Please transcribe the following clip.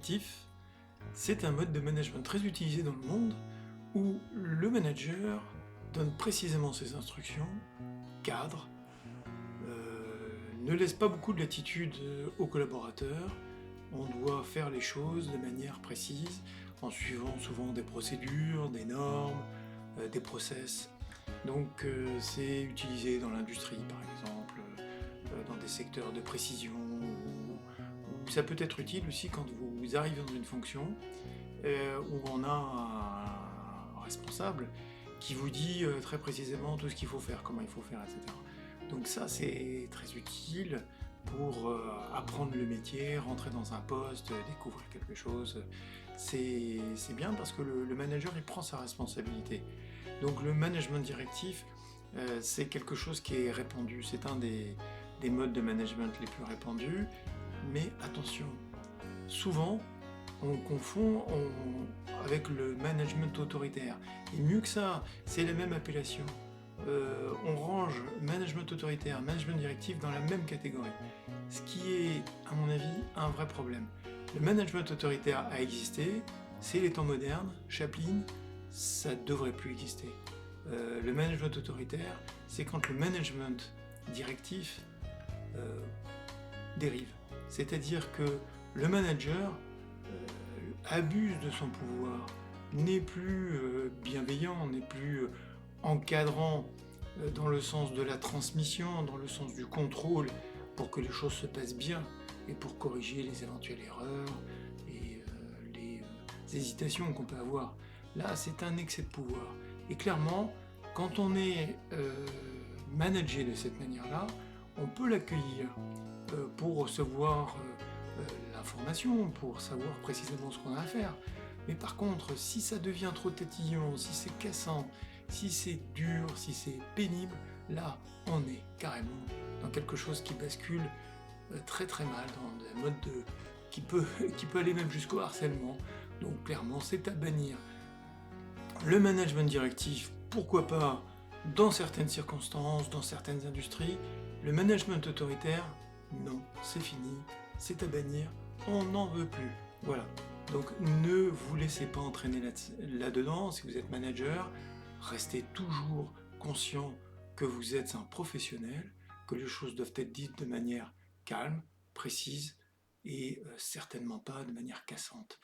directif, c'est un mode de management très utilisé dans le monde où le manager donne précisément ses instructions, cadre, ne laisse pas beaucoup de latitude aux collaborateurs. On doit faire les choses de manière précise, en suivant souvent des procédures, des normes, des process. Donc c'est utilisé dans l'industrie par exemple, dans des secteurs de précision, ou ça peut être utile aussi quand vous arrivez dans une fonction où on a un responsable qui vous dit très précisément tout ce qu'il faut faire, comment il faut faire, etc. Donc ça c'est très utile pour apprendre le métier, rentrer dans un poste, découvrir quelque chose. C'est bien parce que le manager il prend sa responsabilité. Donc le management directif, c'est quelque chose qui est répandu, c'est un des modes de management les plus répandus, mais attention, souvent on confond avec le management autoritaire. Et mieux que ça, c'est la même appellation. On range management autoritaire, management directif dans la même catégorie. Ce qui est, à mon avis, un vrai problème. Le management autoritaire a existé, c'est les temps modernes, Chaplin, ça ne devrait plus exister. Le management autoritaire, c'est quand le management directif dérive. C'est-à-dire que le manager abuse de son pouvoir, n'est plus bienveillant, n'est plus encadrant dans le sens de la transmission, dans le sens du contrôle, pour que les choses se passent bien et pour corriger les éventuelles erreurs et les hésitations qu'on peut avoir. Là, c'est un excès de pouvoir. Et clairement, quand on est managé de cette manière-là, on peut l'accueillir pour recevoir l'information, pour savoir précisément ce qu'on a à faire. Mais par contre, si ça devient trop tatillon, si c'est cassant, si c'est dur, si c'est pénible, là, on est carrément dans quelque chose qui bascule très très mal, dans un mode qui peut aller même jusqu'au harcèlement. Donc clairement, c'est à bannir. Le management directif, pourquoi pas dans certaines circonstances, dans certaines industries. Le management autoritaire, non, c'est fini, c'est à bannir, on n'en veut plus. Voilà. Donc ne vous laissez pas entraîner là-dedans. Si vous êtes manager, restez toujours conscient que vous êtes un professionnel, que les choses doivent être dites de manière calme, précise et certainement pas de manière cassante.